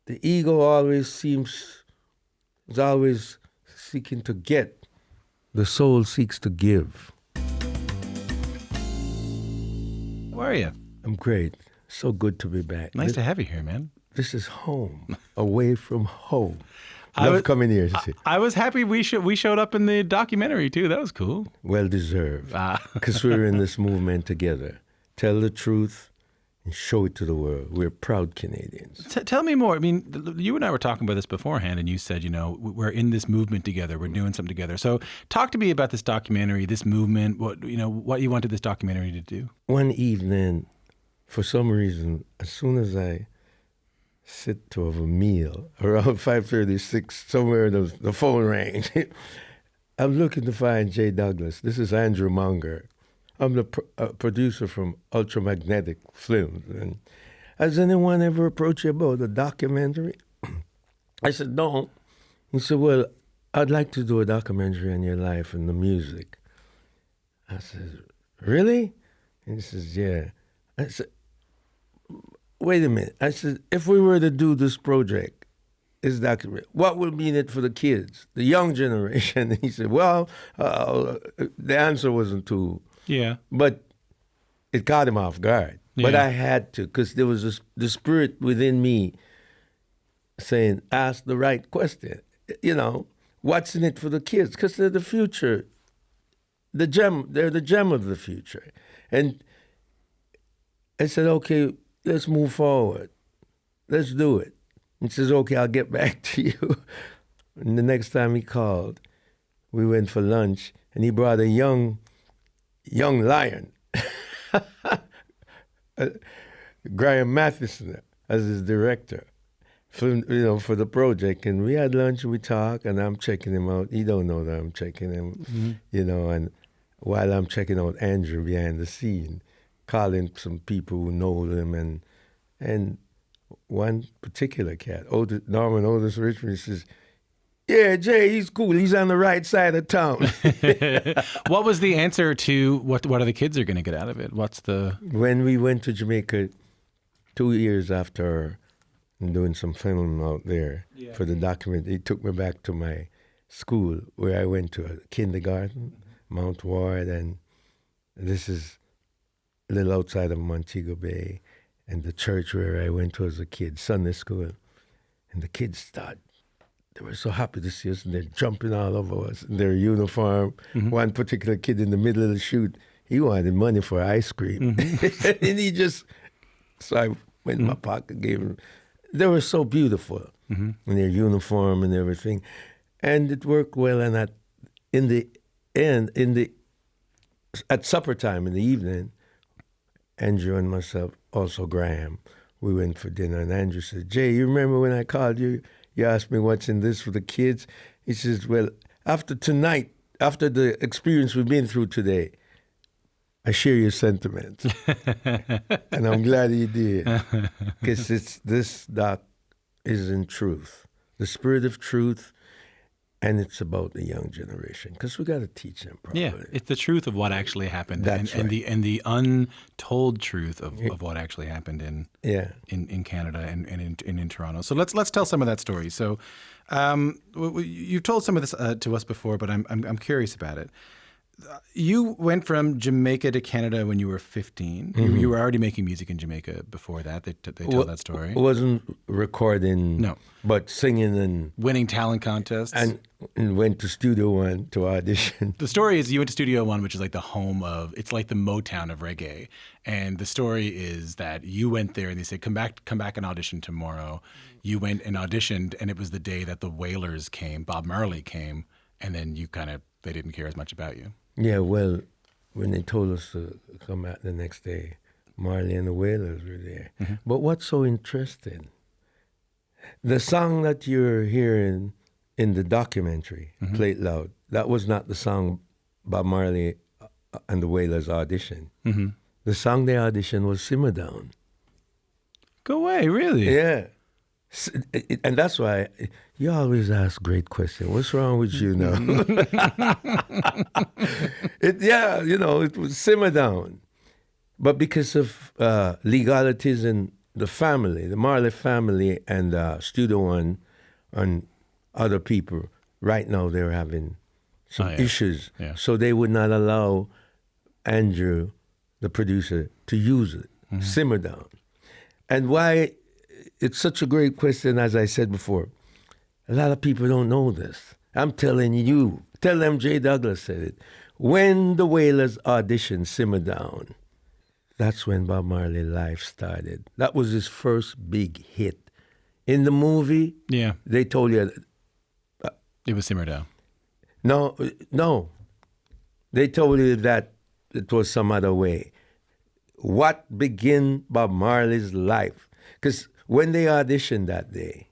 the ego always is always seeking to get. The soul seeks to give. Where are you? I'm great. So good to be back. Nice to have you here, man. This is home, away from home. Love coming here. I was happy we showed up in the documentary too. That was cool. Well deserved. Because we're in this movement together. Tell the truth and show it to the world. We're proud Canadians. Tell me more. I mean, you and I were talking about this beforehand, and you said, we're in this movement together. We're doing something together. So talk to me about this documentary, this movement, what you wanted this documentary to do. One evening, for some reason, as soon as I sit to have a meal, around 5:36, somewhere the phone rang. I'm looking to find Jay Douglas. This is Andrew Munger. I'm the producer from Ultramagnetic Films. And has anyone ever approached you about a documentary? I said, no. He said, well, I'd like to do a documentary on your life and the music. I said, really? And he says, yeah. I said, wait a minute. I said, if we were to do this project, this documentary, what would be in it for the kids, the young generation? And he said, well, the answer wasn't too... Yeah. But it caught him off guard. Yeah. But I had to, because there was the spirit within me saying, ask the right question. What's in it for the kids? Because they're the future. They're the gem of the future. And I said, okay, let's move forward. Let's do it. He says, okay, I'll get back to you. And the next time he called, we went for lunch, and he brought a young lion, Graham Matheson, as his director, for the project. And we had lunch, we talked, and I'm checking him out. He don't know that I'm checking him, and while I'm checking out Andrew behind the scene, calling some people who know him, and one particular cat, Norman Otis Richmond, says, yeah, Jay, he's cool. He's on the right side of town. What was the answer to what are the kids are going to get out of it? When we went to Jamaica 2 years after doing some film out there for the document, he took me back to my school where I went to a kindergarten, Mount Ward, and this is a little outside of Montego Bay, and the church where I went to as a kid, Sunday school. And the kids they were so happy to see us, and they're jumping all over us in their uniform. Mm-hmm. One particular kid in the middle of the shoot, he wanted money for ice cream. Mm-hmm. And so I went in my pocket, gave him. They were so beautiful in their uniform and everything. And it worked well, and at supper time in the evening, Andrew and myself, also Graham, we went for dinner, and Andrew said, Jay, you remember when I called you? You asked me what's in this for the kids. He says, well, after tonight, after the experience we've been through today, I share your sentiments. And I'm glad he did. Because this doc is in truth, the spirit of truth, and it's about the young generation. Because we got to teach them properly. Yeah, it's the truth of what actually happened. That's right. And the untold truth of what actually happened in Canada and in Toronto. So let's tell some of that story. So you've told some of this to us before, but I'm curious about it. You went from Jamaica to Canada when you were 15. Mm-hmm. You were already making music in Jamaica before that. They tell that story. Wasn't recording, no, but singing and winning talent contests. And went to Studio One to audition. The story is you went to Studio One, which is like the home of, it's like the Motown of reggae. And the story is that you went there and they said, come back and audition tomorrow. You went and auditioned, and it was the day that the Wailers came, Bob Marley came, and then they didn't care as much about you. Yeah, well, when they told us to come out the next day, Marley and the Wailers were there. Mm-hmm. But what's so interesting, the song that you're hearing in the documentary, Play It Loud, that was not the song Bob Marley and the Wailers auditioned. Mm-hmm. The song they auditioned was Simmer Down. Go away, really? Yeah. And that's why you always ask great questions. What's wrong with you now? It was Simmer Down. But because of legalities and the family, the Marley family, and Studio One, and other people, right now they're having some issues. Yeah. So they would not allow Andrew, the producer, to use it. Simmer down. And why it's such a great question, as I said before, a lot of people don't know this. I'm telling you, tell them J. Douglas said it. When the Wailers auditioned Simmer Down, that's when Bob Marley life started. That was his first big hit. In the movie, they told you... it was Simmer Down. No. They told you that it was some other way. What began Bob Marley's life? Because when they auditioned that day,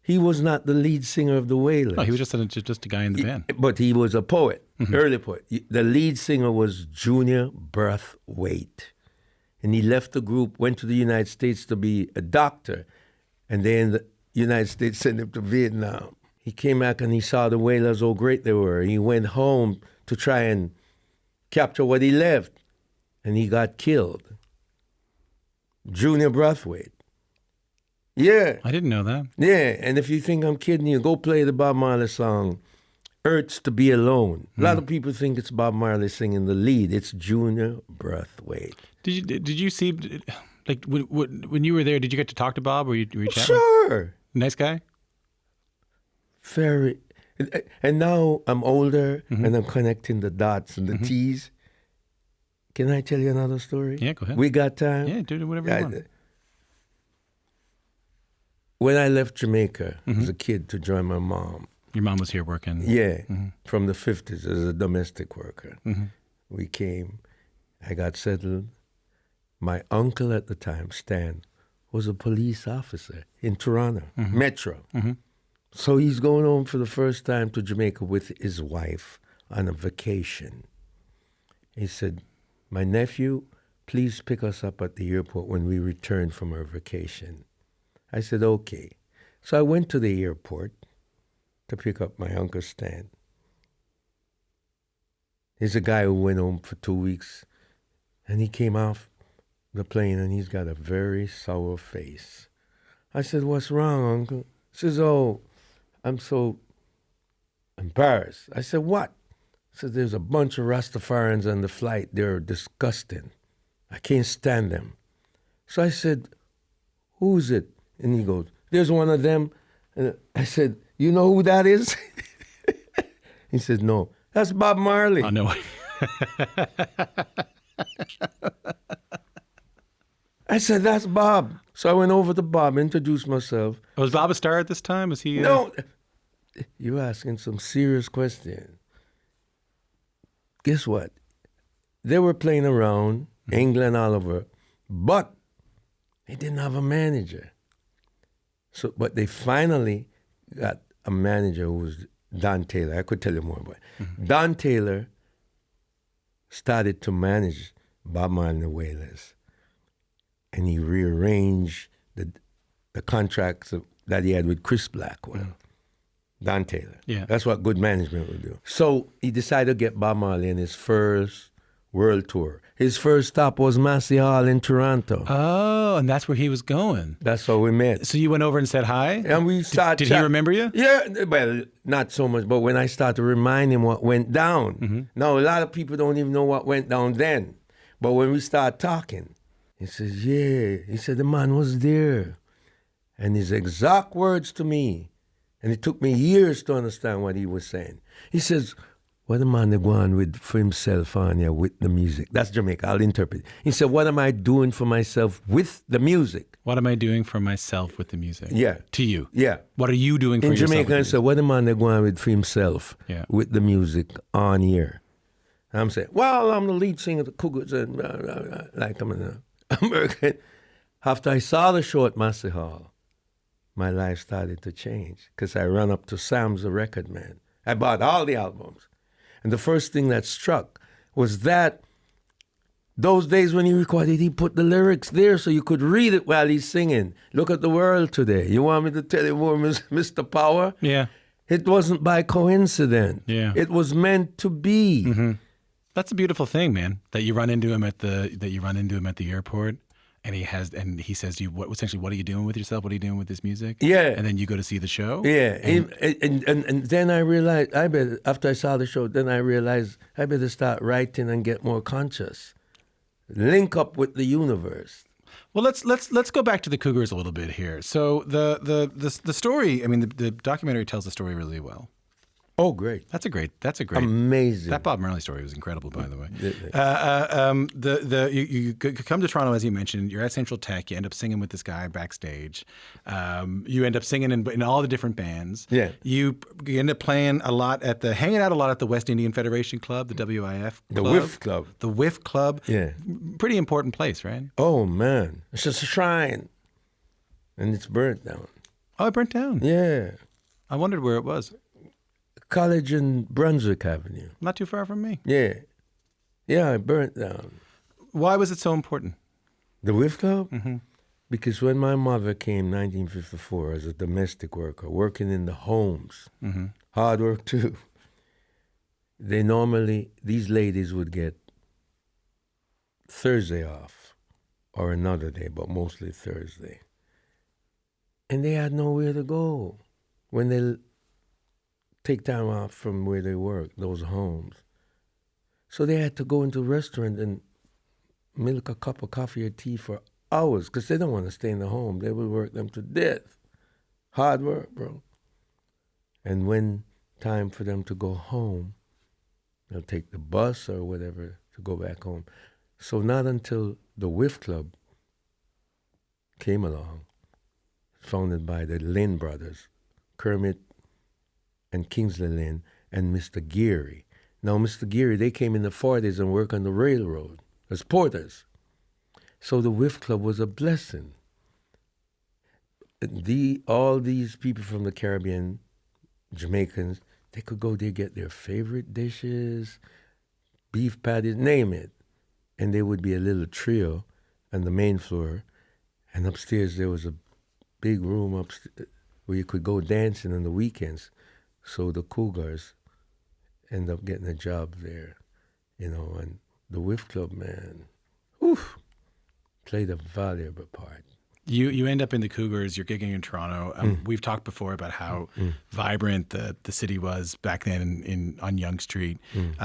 he was not the lead singer of the Wailers. No, he was just a guy in the band. But he was a poet, early poet. The lead singer was Junior Brathwaite. And he left the group, went to the United States to be a doctor. And then the United States sent him to Vietnam. He came back and he saw the Wailers, how great they were. He went home to try and capture what he left. And he got killed. Junior Brathwaite. Yeah. I didn't know that. Yeah, and if you think I'm kidding you, go play the Bob Marley song, Hurts to Be Alone. A lot of people think it's Bob Marley singing the lead. It's Junior Brathwaite. Did you see, like, when you were there, did you get to talk to Bob? Were you chatting? Sure. Nice guy? Very. And now I'm older and I'm connecting the dots and the T's. Can I tell you another story? Yeah, go ahead. We got time? Yeah, do whatever you want. When I left Jamaica as a kid to join my mom. Your mom was here working? Yeah, from the 50s as a domestic worker. We came, I got settled. My uncle at the time, Stan, was a police officer in Toronto, Metro. So he's going home for the first time to Jamaica with his wife on a vacation. He said, my nephew, please pick us up at the airport when we return from our vacation. I said, okay. So I went to the airport to pick up my Uncle Stan. He's a guy who went home for 2 weeks, and he came off the plane, and he's got a very sour face. I said, what's wrong, Uncle? He says, oh, I'm so embarrassed. I said, what? He said, there's a bunch of Rastafarians on the flight. They're disgusting. I can't stand them. So I said, who's it? And he goes, there's one of them. And I said, you know who that is? He said, no. That's Bob Marley. Oh, no. I said, that's Bob. So I went over to Bob, introduced myself. Was Bob a star at this time? Was he? No. You're asking some serious questions. Guess what? They were playing around, England all over, but they didn't have a manager. So, but they finally got a manager who was Don Taylor. I could tell you more about it. Don Taylor started to manage Bob Marley and the Wailers. And he rearranged the contracts that he had with Chris Blackwell. Don Taylor. Yeah. That's what good management would do. So he decided to get Bob Marley in his first world tour. His first stop was Massey Hall in Toronto. Oh, and that's where he was going. That's how we met. So you went over and said hi? And we started. Did he remember you? Yeah, well, not so much, but when I started to remind him what went down. Now, a lot of people don't even know what went down then. But when we started talking, he says, yeah. He said, the man was there. And his exact words to me, and it took me years to understand what he was saying. He says, what am I going with for himself on here with the music? That's Jamaica, I'll interpret. He said, what am I doing for myself with the music? What am I doing for myself with the music? Yeah. To you? Yeah. What are you doing for yourself? In Jamaica, I said, what am I going with for himself with the music on here? And I'm saying, well, I'm the lead singer of the Cougars, and like I'm an American. After I saw the show at Massey Hall, my life started to change because I ran up to Sam's, the record man. I bought all the albums. And the first thing that struck was that those days when he recorded, he put the lyrics there so you could read it while he's singing. Look at the world today. You want me to tell you more, Mr. Power? Yeah. It wasn't by coincidence. Yeah. It was meant to be. That's a beautiful thing, man. That you run into him at the airport, And he says to you, essentially, what are you doing with yourself? What are you doing with this music? Yeah. And then you go to see the show? Yeah. And then I realized, after I saw the show, then I realized I better start writing and get more conscious. Link up with the universe. Well, let's go back to the Cougars a little bit here. So the story, I mean, the documentary tells the story really well. Oh, great! That's a great, amazing. That Bob Marley story was incredible, by the way. You come to Toronto, as you mentioned. You're at Central Tech. You end up singing with this guy backstage. You end up singing in all the different bands. Yeah. You end up hanging out a lot at the West Indian Federation Club, the WIF Club. The WIF Club. The WIF Club. Yeah. Pretty important place, right? Oh man, it's just a shrine, and it's burnt down. Oh, it burnt down. Yeah. I wondered where it was. College in Brunswick Avenue. Not too far from me. Yeah. Yeah, it burnt down. Why was it so important? The WIF Club? Mm-hmm. Because when my mother came in 1954 as a domestic worker, working in the homes, mm-hmm. hard work too, these ladies would get Thursday off or another day, but mostly Thursday. And they had nowhere to go when they take time off from where they work, those homes. So they had to go into a restaurant and milk a cup of coffee or tea for hours because they don't want to stay in the home. They would work them to death. Hard work, bro. And when time for them to go home, they'll take the bus or whatever to go back home. So not until the WIF Club came along, founded by the Lynn brothers, Kermit and Kingsley Lynn, and Mr. Geary. Now, Mr. Geary, they came in the 40s and worked on the railroad as porters. So the WIF Club was a blessing. All these people from the Caribbean, Jamaicans, they could go there, get their favorite dishes, beef patties, name it. And there would be a little trio on the main floor. And upstairs there was a big room upstairs where you could go dancing on the weekends. So the Cougars end up getting a job there, and the WIF Club, man, played a valuable part. You end up in the Cougars, you're gigging in Toronto. We've talked before about how vibrant the city was back then on Yonge Street.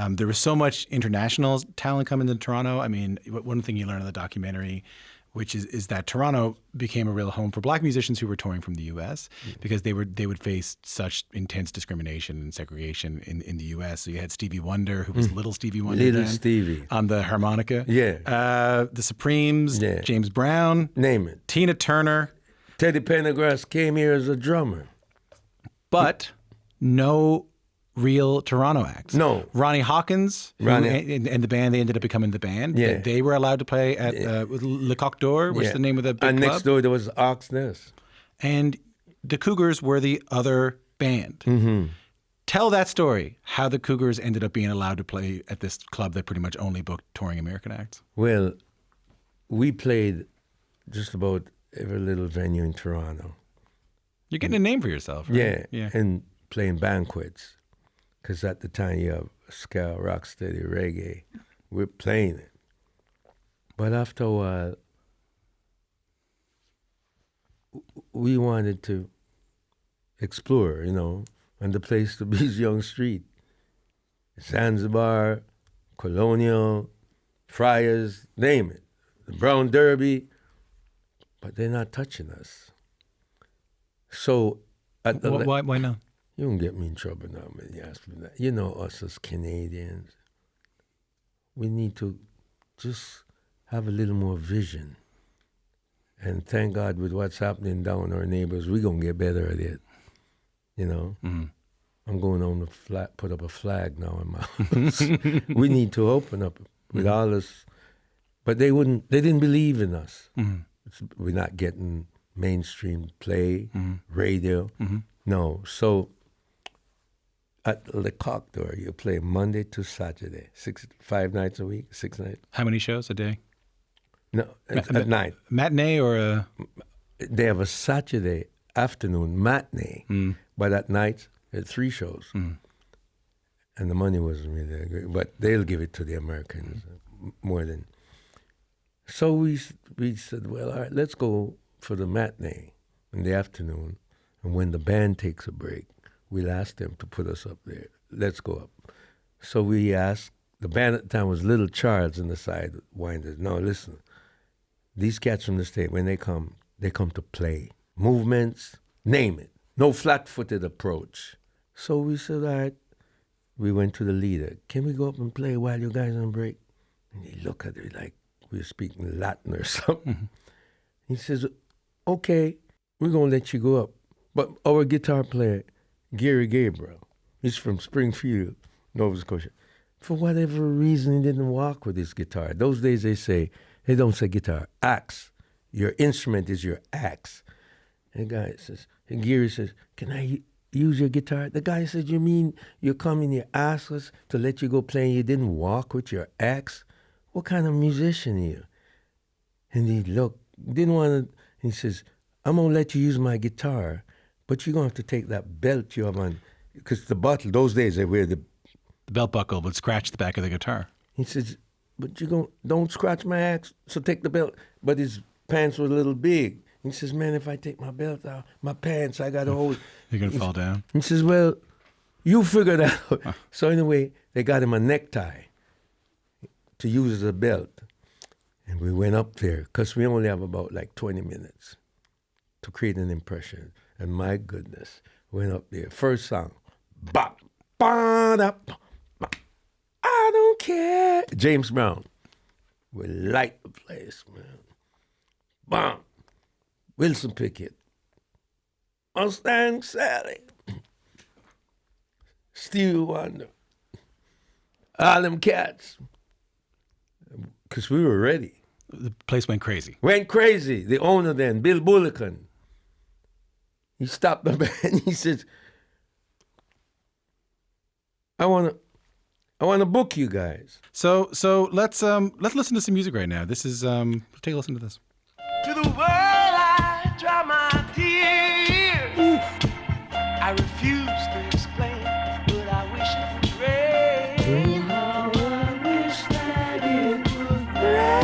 There was so much international talent coming to Toronto. I mean, one thing you learn in the documentary, which is that Toronto became a real home for black musicians who were touring from the U.S. because they would face such intense discrimination and segregation in the U.S. So you had Stevie Wonder, who was Little Stevie Wonder, Little Stevie on the harmonica. Yeah. The Supremes, yeah. James Brown, name it. Tina Turner. Teddy Pendergrass came here as a drummer, but no real Toronto acts. No. Ronnie Hawkins and the band, they ended up becoming the band. Yeah. They were allowed to play at Le Coq d'Or, which is the name of the big and club. next door there was Ox Nest. And the Cougars were the other band. Mm-hmm. Tell that story, how the Cougars ended up being allowed to play at this club that pretty much only booked touring American acts. Well, we played just about every little venue in Toronto. You're getting a name for yourself, right? Yeah. And playing banquets. Because at the time you have ska, rocksteady, reggae. We're playing it. But after a while, we wanted to explore, and the place to be is Yonge Street. Zanzibar, Colonial, Friars, name it. The Brown Derby. But they're not touching us. So Why not? You don't get me in trouble now when you ask me that. You know us as Canadians, we need to just have a little more vision. And thank God with what's happening down our neighbors, we're going to get better at it. Mm-hmm. I'm going home to put up a flag now in my house. We need to open up with all this. But they didn't believe in us. Mm-hmm. We're not getting mainstream play, radio. Mm-hmm. No, so at Le Coq d'Or, you play Monday to Saturday, 5 nights a week, 6 nights. How many shows a day? No, at night. Matinee or a... They have a Saturday afternoon matinee, but at night, there are 3 shows. And the money wasn't really that great, but they'll give it to the Americans more than... So we said, well, all right, let's go for the matinee in the afternoon. And when the band takes a break, we'll ask them to put us up there. Let's go up. So we asked, the band at the time was Little Charles in the side winders. No, listen, these cats from the state, when they come to play. Movements, name it. No flat-footed approach. So we said, all right. We went to the leader. Can we go up and play while you guys on break? And he looked at it like we were speaking Latin or something. Mm-hmm. He says, okay, we're going to let you go up. But our guitar player, Gary Gabriel, he's from Springfield, Nova Scotia. For whatever reason, he didn't walk with his guitar. Those days they don't say guitar, axe. Your instrument is your axe. And the guy says, and Gary says, can I use your guitar? The guy said, you mean you come and you ask us to let you go play and you didn't walk with your axe? What kind of musician are you? And he looked, didn't want to, he says, I'm going to let you use my guitar, but you're going to have to take that belt you have on, because the bottle, those days they wear the belt buckle would scratch the back of the guitar. He says, but don't scratch my axe, so take the belt. But his pants were a little big. He says, man, if I take my belt out, my pants, I got to hold. You're going to fall down? He says, well, you figure that out. Huh. So anyway, they got him a necktie to use as a belt. And we went up there, because we only have about like 20 minutes to create an impression. And my goodness, went up there. First song, bop, ba-da, bop, I don't care. James Brown. We light the place, man. Bam. Wilson Pickett, Mustang Sally, Stevie Wonder, all them cats. Because we were ready. The place went crazy. Went crazy. The owner then, Bill Bullocken, he stopped the band. He says, I want to book you guys. So let's listen to some music right now. This is take a listen to this. To the world I dry my tears. I refuse to explain, but I wish it would rain. How I wish that it would rain. Let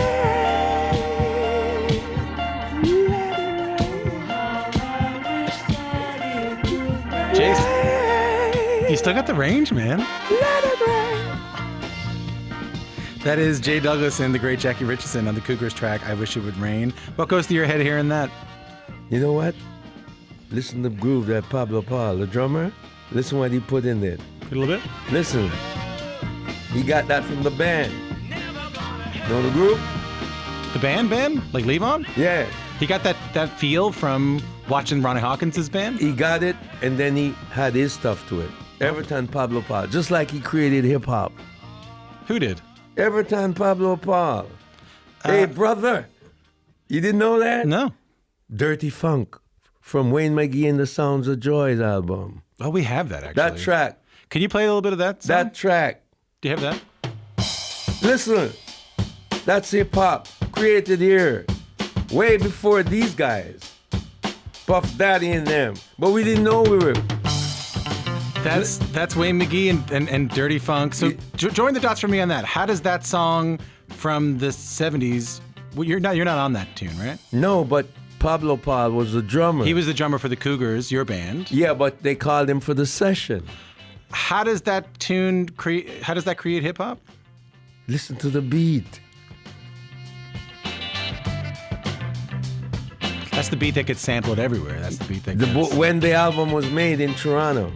it rain. How I wish that it would rain. Jason, you still got the range, man. Let it rain. That is Jay Douglas and the great Jackie Richardson on the Cougars track, I Wish It Would Rain. What goes through your head hearing that? You know what? Listen to the groove that Pablo Paul, the drummer, listen what he put in there. A little bit? Listen. He got that from the band. Know the groove? The band? Like Levon? Yeah. He got that feel from watching Ronnie Hawkins' band? He got it, and then he had his stuff to it. Everton Pablo Paul, just like he created hip-hop. Who did? Everton Pablo Paul. Hey, brother, you didn't know that? No. Dirty Funk from Wayne McGee and the Sounds of Joy's album. Oh, we have that, actually. That track. Can you play a little bit of that song? That track. Do you have that? Listen, that's hip-hop, created here, way before these guys. Puff Daddy and them. But we didn't know we were... That's Wayne McGee and Dirty Funk. So join the dots for me on that. How does that song from the 70s... Well, you're not on that tune, right? No, but Pablo Paul was the drummer. He was the drummer for the Cougars, your band. Yeah, but they called him for the session. How does that tune create... How does that create hip-hop? Listen to the beat. That's the beat that gets sampled everywhere. That's the beat that gets... When the album was made in Toronto,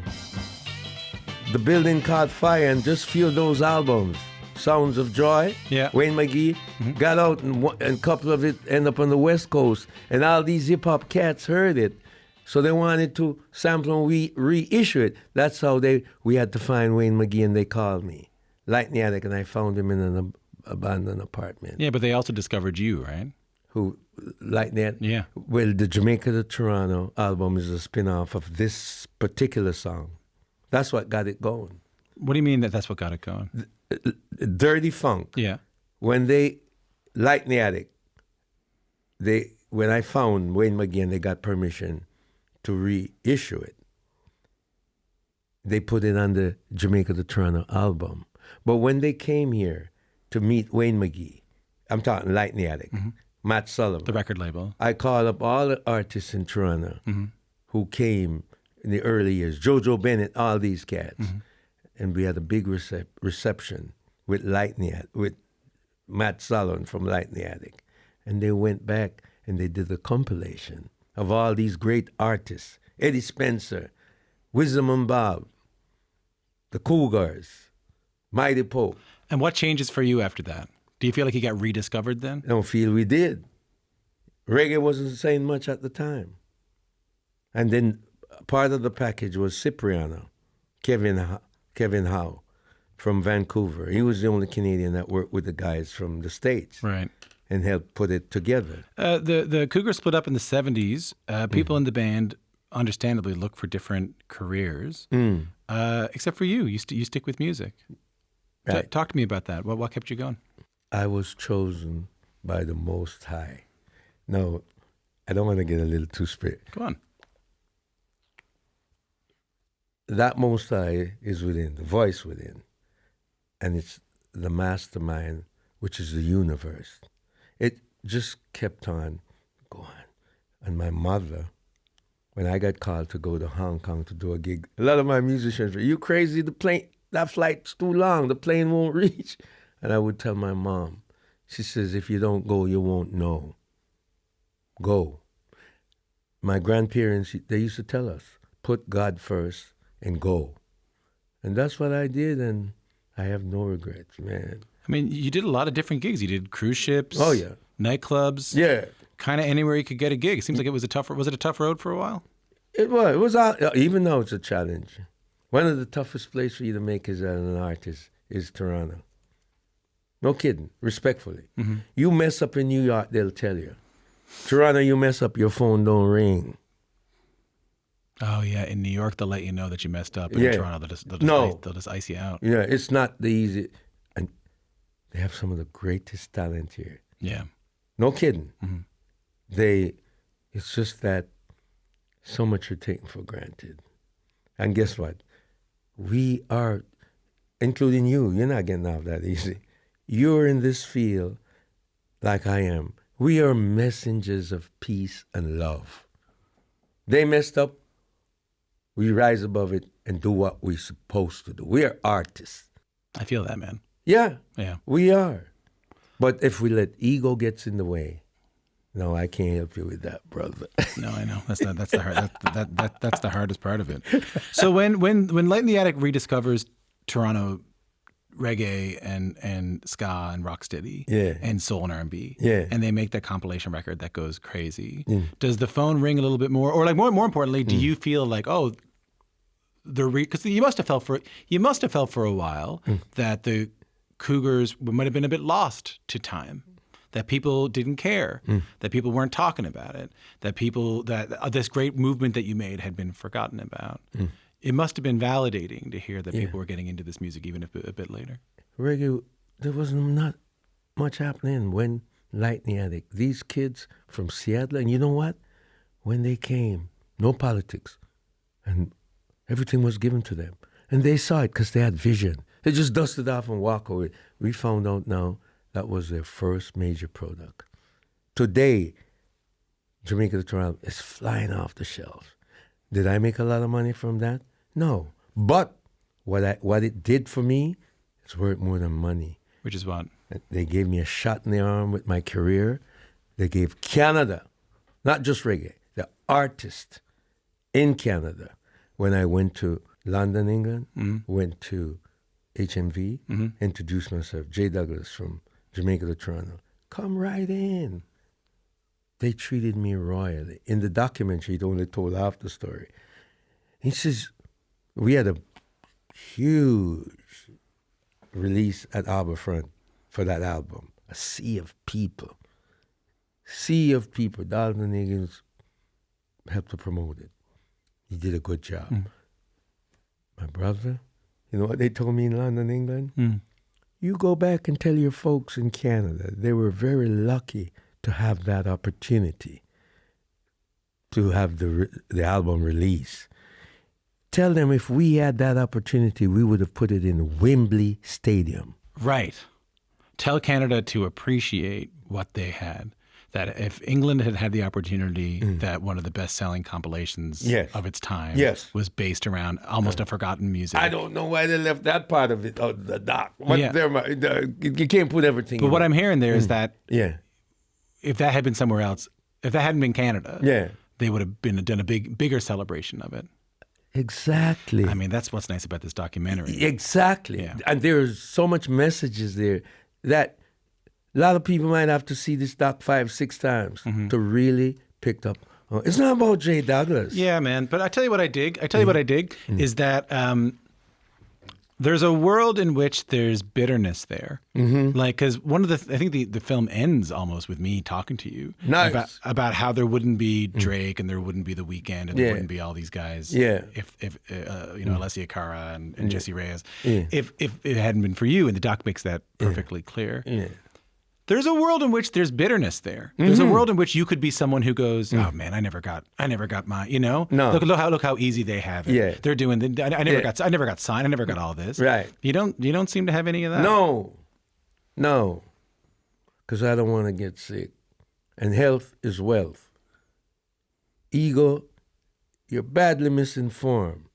the building caught fire, and just few of those albums, Sounds of Joy, yeah. Wayne McGee, got out, and a couple of it ended up on the West Coast, and all these hip-hop cats heard it, so they wanted to sample and reissue it. That's how we had to find Wayne McGee, and they called me. Light in the Attic, and I found him in an abandoned apartment. Yeah, but they also discovered you, right? Who, Light in the Attic? Yeah. Well, the Jamaica to Toronto album is a spin-off of this particular song. That's what got it going. What do you mean that's what got it going? Dirty Funk. Yeah. When they, Light in the Attic, when I found Wayne McGee and they got permission to reissue it, they put it on the Jamaica to Toronto album. But when they came here to meet Wayne McGee, I'm talking Light in the Attic, Matt Sullivan. The record label. I called up all the artists in Toronto who came in the early years, Jojo Bennett, all these cats. And we had a big reception with with Matt Sullivan from Light in the Attic. And they went back and they did a compilation of all these great artists. Eddie Spencer, Wisdom and Bob, the Cougars, Mighty Pope. And what changes for you after that? Do you feel like you got rediscovered then? I don't feel we did. Reggae wasn't saying much at the time. And then part of the package was Cipriano, Kevin Howe from Vancouver. He was the only Canadian that worked with the guys from the States. Right. And helped put it together. The Cougars split up in the 70s. People in the band understandably look for different careers, except for you. You stick with music. Right. Talk to me about that. What kept you going? I was chosen by the Most High. No, I don't want to get a little too spirit. Go on. That Most High is within, the voice within. And it's the mastermind, which is the universe. It just kept on going. And my mother, when I got called to go to Hong Kong to do a gig, a lot of my musicians were, "You crazy? That flight's too long. The plane won't reach." And I would tell my mom, she says, "If you don't go, you won't know. Go." My grandparents, they used to tell us, put God first and go. And that's what I did, and I have no regrets, man. I mean, you did a lot of different gigs. You did cruise ships. Oh, yeah. Nightclubs. Yeah. Kind of anywhere you could get a gig. It seems like it was a tough road for a while? It was even though it's a challenge. One of the toughest places for you to make as an artist is Toronto. No kidding, respectfully. You mess up in New York, they'll tell you. Toronto, you mess up, your phone don't ring. Oh, yeah. In New York, they'll let you know that you messed up. Yeah. In Toronto, they'll just ice you out. Yeah, it's not the easy. And they have some of the greatest talent here. Yeah. No kidding. It's just that so much are taken for granted. And guess what? We are, including you're not getting off that easy. You're in this field like I am. We are messengers of peace and love. They messed up. We rise above it and do what we're supposed to do. We are artists. I feel that, man. Yeah. Yeah. We are. But if we let ego gets in the way, no, I can't help you with that, brother. No, I know. That's the hardest part of it. So when Light in the Attic rediscovers Toronto reggae and ska and rocksteady and soul and R&B, and they make that compilation record that goes crazy, does the phone ring a little bit more, or like more importantly, do you feel like, oh, because you must have felt for a while that the Cougars might have been a bit lost to time, that people didn't care, that people weren't talking about it, that this great movement that you made had been forgotten about. It must have been validating to hear that people were getting into this music even a bit later. Reggae, there was not much happening when Light in the Attic. These kids from Seattle, and you know what? When they came, no politics, and everything was given to them. And they saw it because they had vision. They just dusted off and walked away. We found out now that was their first major product. Today, Jamaica to Toronto is flying off the shelves. Did I make a lot of money from that? No. But what it did for me, it's worth more than money. Which is what? They gave me a shot in the arm with my career. They gave Canada, not just reggae, the artist in Canada. When I went to London, England, went to HMV, introduced myself, J. Douglas from Jamaica to Toronto. Come right in. They treated me royally. In the documentary, he only told half the story. He says, we had a huge release at Harbourfront for that album, A Sea of People. Sea of People. Dalton Higgins helped to promote it. He did a good job. My brother, you know what they told me in London, England? You go back and tell your folks in Canada they were very lucky to have that opportunity to have the album release. Tell them if we had that opportunity, we would have put it in Wembley Stadium. Right. tell Canada to appreciate what they had. That if England had had the opportunity, that one of the best-selling compilations of its time was based around almost a forgotten music. I don't know why they left that part of it, the doc. You can't put everything But in what it. I'm hearing there is that if that had been somewhere else, if that hadn't been Canada, they would have done a bigger celebration of it. Exactly. I mean, that's what's nice about this documentary. Exactly. Yeah. And there's so much messages there that a lot of people might have to see this doc 5-6 times to really pick up. It's not about Jay Douglas. Yeah, man. But I tell you what I dig. Is that there's a world in which there's bitterness there. Like, because I think the film ends almost with me talking to you about how there wouldn't be Drake and there wouldn't be The Weeknd and there wouldn't be all these guys. If Alessia Cara and Jesse Reyes. If it hadn't been for you, and the doc makes that perfectly clear. There's a world in which there's bitterness there. There's a world in which you could be someone who goes, "Oh man, I never got my, No. Look how easy they have it. Yeah. They're doing I never got signed. I never got all this. Right. You don't seem to have any of that. No. Because I don't want to get sick. And health is wealth. Ego, you're badly misinformed.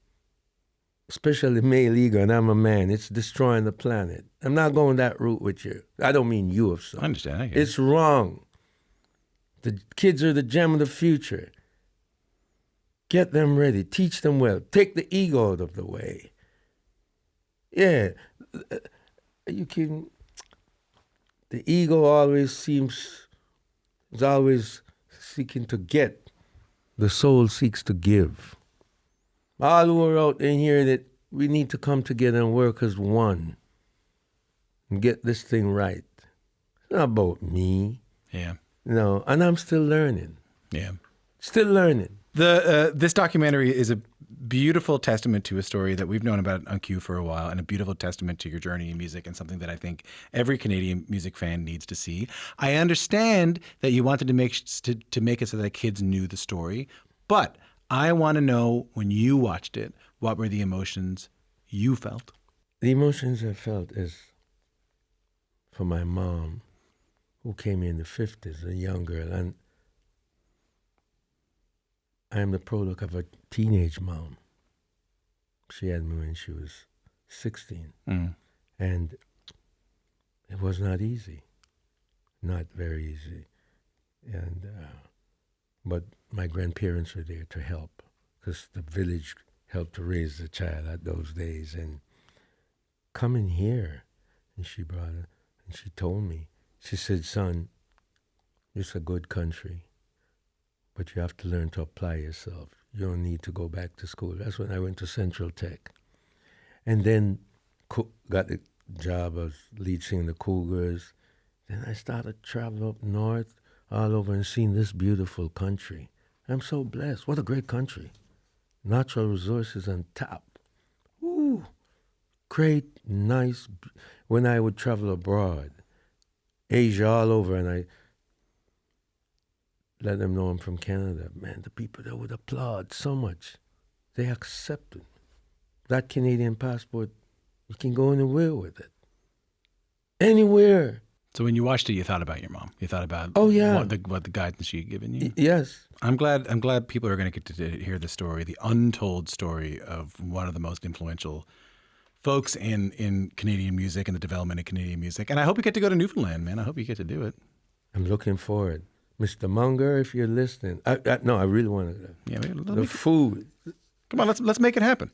Especially male ego, and I'm a man. It's destroying the planet. I'm not going that route with you. I don't mean you of some. I understand. It's wrong. The kids are the gem of the future. Get them ready. Teach them well. Take the ego out of the way. Yeah. Are you kidding? The ego is always seeking to get. The soul seeks to give. All who are out in here, that we need to come together and work as one and get this thing right. It's not about me. Yeah. No, and I'm still learning. Yeah. Still learning. This documentary is a beautiful testament to a story that we've known about on Q for a while, and a beautiful testament to your journey in music, and something that I think every Canadian music fan needs to see. I understand that you wanted to make it so that kids knew the story, but I want to know, when you watched it, what were the emotions you felt? The emotions I felt is for my mom, who came in the 50s, a young girl, and I am the product of a teenage mom. She had me when she was 16. And it was not easy. Not very easy. And but my grandparents were there to help, because the village helped to raise the child at those days. And coming here, and she brought her, and she told me, she said, "Son, it's a good country, but you have to learn to apply yourself. You don't need to go back to school." That's when I went to Central Tech. And then got the job as lead singer in the Cougars. Then I started traveling up north, all over, and seeing this beautiful country. I'm so blessed. What a great country. Natural resources on top. Ooh, great, nice. When I would travel abroad, Asia, all over, and I let them know I'm from Canada, man, the people there would applaud so much. They accepted. That Canadian passport, you can go anywhere with it. Anywhere. So when you watched it, you thought about your mom. You thought about what the guidance she had given you. Yes. I'm glad people are going to get to hear the story, the untold story of one of the most influential folks in Canadian music and the development of Canadian music. And I hope you get to go to Newfoundland, man. I hope you get to do it. I'm looking forward. Mr. Munger, if you're listening. I really want to. Yeah, the food. Come on, let's make it happen.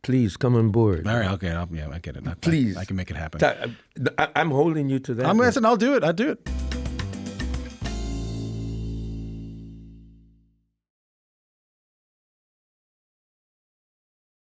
Please come on board. All right, okay, I get it. Please. I can make it happen. I'm holding you to that. I'll do it.